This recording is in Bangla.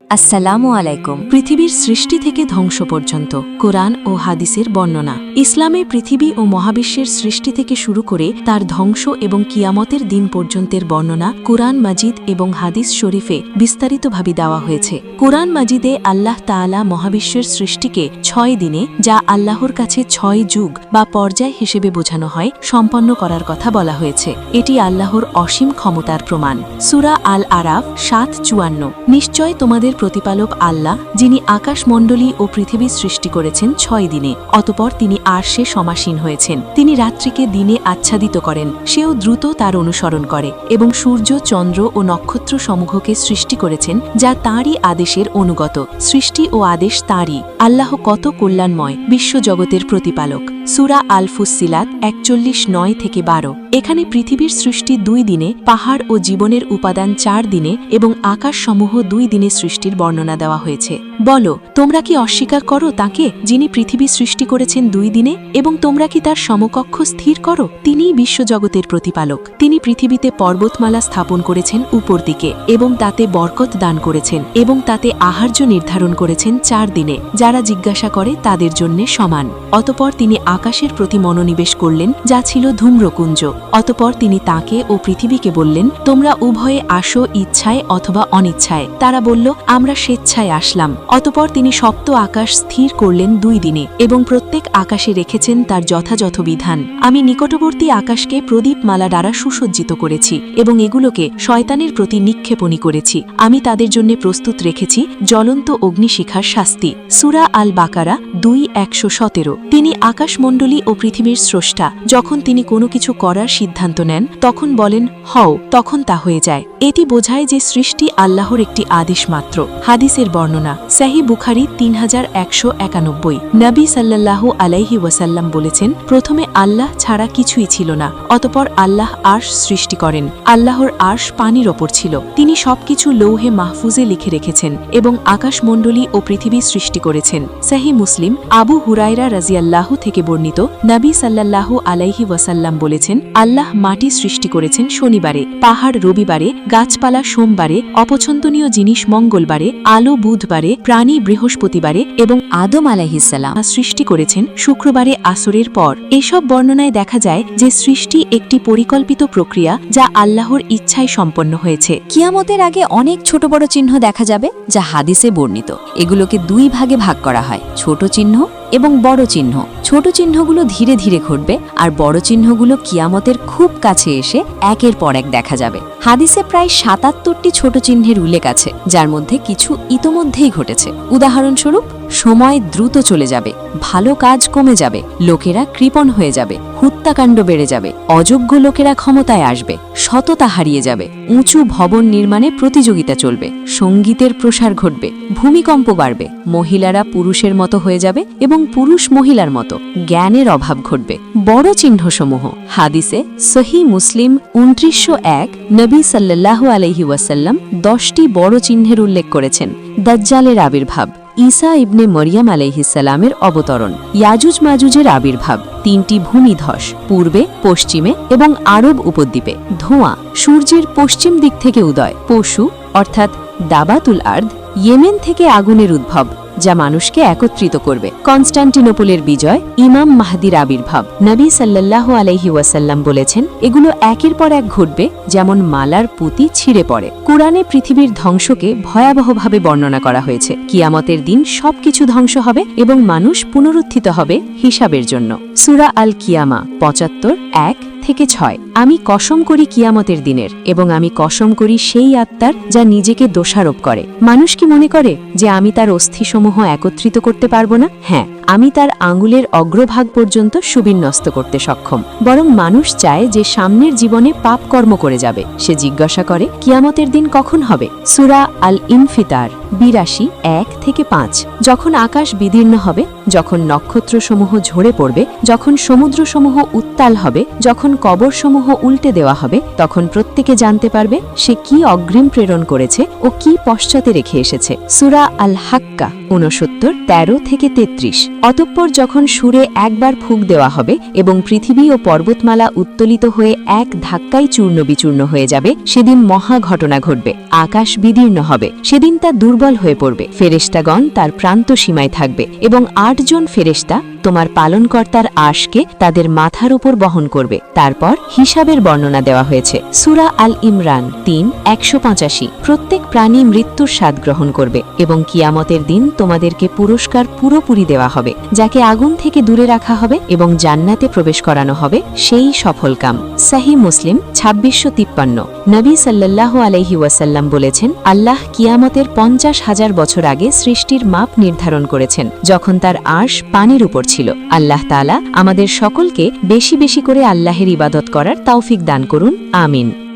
আসসালামু আলাইকুম। পৃথিবীর সৃষ্টি থেকে ধ্বংস পর্যন্ত কোরআন ও হাদিসের বর্ণনা। ইসলামে পৃথিবী ও মহাবিশ্বের সৃষ্টি থেকে শুরু করে তার ধ্বংস এবং কিয়ামতের দিন পর্যন্তের বর্ণনা কুরআন মাজিদ এবং হাদিস শরীফে বিস্তারিতভাবে দেওয়া হয়েছে। কুরআন মাজিদে আল্লাহ তাআলা মহাবিশ্বের সৃষ্টিকে ৬ দিনে, যা আল্লাহর কাছে ৬ যুগ বা পর্যায় হিসেবে বোঝানো হয়, সম্পন্ন করার কথা বলা হয়েছে। এটি আল্লাহর অসীম ক্ষমতার প্রমাণ। সূরা আল আরাফ ৭:৫৪। নিশ্চয় তোমাদের প্রতিপালক আল্লাহ, যিনি আকাশমণ্ডলী ও পৃথিবী সৃষ্টি করেছেন ৬ দিনে, অতপর তিনি আরশে সমাসীন হয়েছেন। তিনি রাত্রিকে দিনে আচ্ছাদিত করেন, সেও দ্রুত তার অনুসরণ করে, এবং সূর্য, চন্দ্র ও নক্ষত্র সমূহকে সৃষ্টি করেছেন, যা তাঁরই আদেশের অনুগত। সৃষ্টি ও আদেশ তাঁরই। আল্লাহ কত কল্যাণময়, বিশ্বজগতের প্রতিপালক। সূরা আল ফুসসিলাত ৪১:৯-১২। এখানে পৃথিবীর সৃষ্টি ২ দিনে, পাহাড় ও জীবনের উপাদান ৪ দিনে এবং আকাশসমূহ ২ দিনে সৃষ্টির বর্ণনা দেওয়া হয়েছে। বলো, তোমরা কি অস্বীকার করো তাকে, যিনি পৃথিবী সৃষ্টি করেছেন ২ দিনে, এবং তোমরা কি তার সমকক্ষ স্থির করো? তিনিই বিশ্বজগতের প্রতিপালক। তিনি পৃথিবীতে পর্বতমালা স্থাপন করেছেন উপর দিকে, এবং তাতে বরকত দান করেছেন, এবং তাতে আহার্য নির্ধারণ করেছেন ৪ দিনে। যারা জিজ্ঞাসা করে তাদের জন্য সমান। অতপর তিনি আকাশের প্রতি মনোনিবেশ করলেন, যা ছিল ধূম্রকুঞ্জ। অতপর তিনি তাকে ও পৃথিবীকে বললেন, তোমরা উভয়ে আসো, ইচ্ছায় অথবা অনিচ্ছায়। তারা বলল, আমরা স্বেচ্ছায় আসলাম। অতপর তিনি সপ্ত আকাশ স্থির করলেন ২ দিনে, এবং প্রত্যেক আকাশে রেখেছেন তার যথাযথ বিধান। আমি নিকটবর্তী আকাশকে প্রদীপমালা দ্বারা সুসজ্জিত করেছি, এবং এগুলোকে শয়তানের প্রতি নিক্ষেপণী করেছি। আমি তাদের জন্য প্রস্তুত রেখেছি জ্বলন্ত অগ্নিশিখার শাস্তি। সূরা আল বাকারা ২:১১৭। তিনি আকাশমণ্ডলী ও পৃথিবীর স্রষ্টা। যখন তিনি কোনো কিছু করার সিদ্ধান্ত নেন, তখন বলেন হও, তখন তা হয়ে যায়। এটি বোঝায় যে সৃষ্টি আল্লাহর একটি আদেশ মাত্র। হাদিসের বর্ণনা। সহিহ বুখারী ৩১৯১। নবী সাল্লাল্লাহু আলাইহি ওয়াসাল্লাম বলেছেন, প্রথমে আল্লাহ ছাড়া কিছুই ছিল না, অতপর আল্লাহ আরশ সৃষ্টি করেন। আল্লাহর আরশ পানির ওপর ছিল। তিনি সবকিছু লৌহে মাহফুজে লিখে রেখেছেন, এবং আকাশমণ্ডলী ও পৃথিবী সৃষ্টি করেছেন। সহিহ মুসলিম আবু হুরায়রা রাজিয়াল্লাহু থেকে বর্ণিত, নবী সাল্লাল্লাহু আলাইহি ওয়াসাল্লাম বলেছেন, আল্লাহ মাটি সৃষ্টি করেছেন শনিবারে, পাহাড় রবিবারে, গাছপালা সোমবারে, অপছন্দনীয় জিনিস মঙ্গলবারে, আলো বুধবারে, প্রাণী বৃহস্পতিবারে, এবং আদম আলাইহিসসালাম সৃষ্টি করেছেন শুক্রবারে আসরের পর। এসব বর্ণনায় দেখা যায় যে সৃষ্টি একটি পরিকল্পিত প্রক্রিয়া, যা আল্লাহর ইচ্ছায় সম্পন্ন হয়েছে। কিয়ামতের আগে অনেক ছোট বড় চিহ্ন দেখা যাবে, যা হাদিসে বর্ণিত। এগুলোকে ২ ভাগে ভাগ করা হয়, ছোট চিহ্ন এবং বড় চিহ্ন। ছোট চিহ্নগুলো ধীরে ধীরে ঘটবে, আর বড় চিহ্নগুলো কিয়ামতের খুব কাছে এসে একের পর এক দেখা যাবে। হাদিসে প্রায় ৭৭টি ছোট চিহ্নের উল্লেখ আছে, যার মধ্যে কিছু ইতোমধ্যেই ঘটেছে। উদাহরণস্বরূপ, সময় দ্রুত চলে যাবে, ভালো কাজ কমে যাবে, লোকেরা কৃপণ হয়ে যাবে, হত্যাকাণ্ড বেড়ে যাবে, অযোগ্য লোকেরা ক্ষমতায় আসবে, সততা হারিয়ে যাবে, উঁচু ভবন নির্মাণে প্রতিযোগিতা চলবে, সঙ্গীতের প্রসার ঘটবে, ভূমিকম্প বাড়বে, মহিলারা পুরুষের মতো হয়ে যাবে এবং পুরুষ মহিলার মতো, জ্ঞানের অভাব ঘটবে। বড় চিহ্নসমূহ। হাদিসে সহিহ মুসলিম ২৯০১ নবী সাল্লাল্লাহু আলাইহি ওয়াসাল্লাম ১০টি বড় চিহ্নের উল্লেখ করেছেন। দাজ্জালের আবির্ভাব, ঈসা ইবনে মরিয়ম আলাইহিসসালামের অবতরণ, ইয়াজুজ মাজুজের আবির্ভাব, ৩টি ভূমিধস, পূর্বে, পশ্চিমে এবং আরব উপদ্বীপে, ধোঁয়া, সূর্যের পশ্চিম দিক থেকে উদয়, পশু অর্থাৎ দাবাতুল আর্দ, ইয়েমেন থেকে আগুনের উদ্ভব, যা মানুষকে একত্রিত করবে, কনস্টান্টিনোপলের বিজয়, ইমাম মাহদির আবির্ভাব। নবী সাল্লাল্লাহু আলাইহি ওয়াসাল্লাম বলেছেন, এগুলো একের পর এক ঘটবে, যেমন মালার পুঁতি ছিঁড়ে পড়ে। কুরআনে পৃথিবীর ধ্বংসকে ভয়াবহভাবে বর্ণনা করা হয়েছে। কিয়ামতের দিন সবকিছু ধ্বংস হবে এবং মানুষ পুনরুত্থিত হবে হিসাবের জন্য। সূরা আল কিয়ামা ৭৫:১-৬। আমি কসম করি কিয়ামতের দিনের, এবং আমি কসম করি সেই আত্মার, যা নিজেকে দোষারোপ করে। মানুষ কি মনে করে যে আমি তার অস্থিসমূহ একত্রিত করতে পারব না? হ্যাঁ, আমি তার আঙুলের অগ্রভাগ পর্যন্ত সুবিন্যস্ত করতে সক্ষম। বরং মানুষ চায় যে সামনের জীবনে পাপ কর্ম করে যাবে। সে জিজ্ঞাসা করে, কিয়ামতের দিন কখন হবে? সূরা আল ইনফিতার ৮২:১-৫। যখন আকাশ বিদীর্ণ হবে, যখন নক্ষত্রসমূহ ঝরে পড়বে, যখন সমুদ্রসমূহ উত্তাল হবে, যখন কবরসমূহ উল্টে দেওয়া হবে, তখন প্রত্যেকে জানতে পারবে সে কি অগ্রিম প্রেরণ করেছে ও কি পশ্চাতে রেখে এসেছে। সূরা আল হাক্কা ৬৯, ১৩ থেকে ৩৩। অতঃপর যখন সুরে একবার ফুঁক দেওয়া হবে এবং পৃথিবী ও পর্বতমালা উত্তোলিত হয়ে এক ধাক্কায় চূর্ণ বিচূর্ণ হয়ে যাবে, সেদিন মহা ঘটনা ঘটবে। আকাশ বিদীর্ণ হবে, সেদিন তা দুর্বল হয়ে পড়বে। ফেরেশতাগণ তার প্রান্ত সীমায় থাকবে এবং ৮ জন ফেরেশতা তোমার পালনকর্তার আশকে তাদের মাথার উপর বহন করবে। তারপর হিসাবের বর্ণনা দেওয়া হয়েছে। সূরা আল ইমরান ৩:১৮। প্রত্যেক প্রাণী মৃত্যুর স্বাদ গ্রহণ করবে এবং কিয়ামতের দিন তোমাদেরকে পুরস্কার পুরোপুরি দেওয়া হবে। যাকে আগুন থেকে দূরে রাখা হবে এবং জান্নাতে প্রবেশ করানো হবে, সেই সফল কাম। সহিহ মুসলিম ২৬৫৩। নবী সাল্লাল্লাহু আলাইহি ওয়াসাল্লাম বলেছেন, আল্লাহ কিয়ামতের ৫০,০০০ বছর আগে সৃষ্টির মাপ নির্ধারণ করেছেন, যখন তার আরশ পানির উপর ছিল। আল্লাহ তাআলা আমাদের সকলকে বেশি বেশি করে আল্লাহের ইবাদত করার তৌফিক দান করুন। আমিন।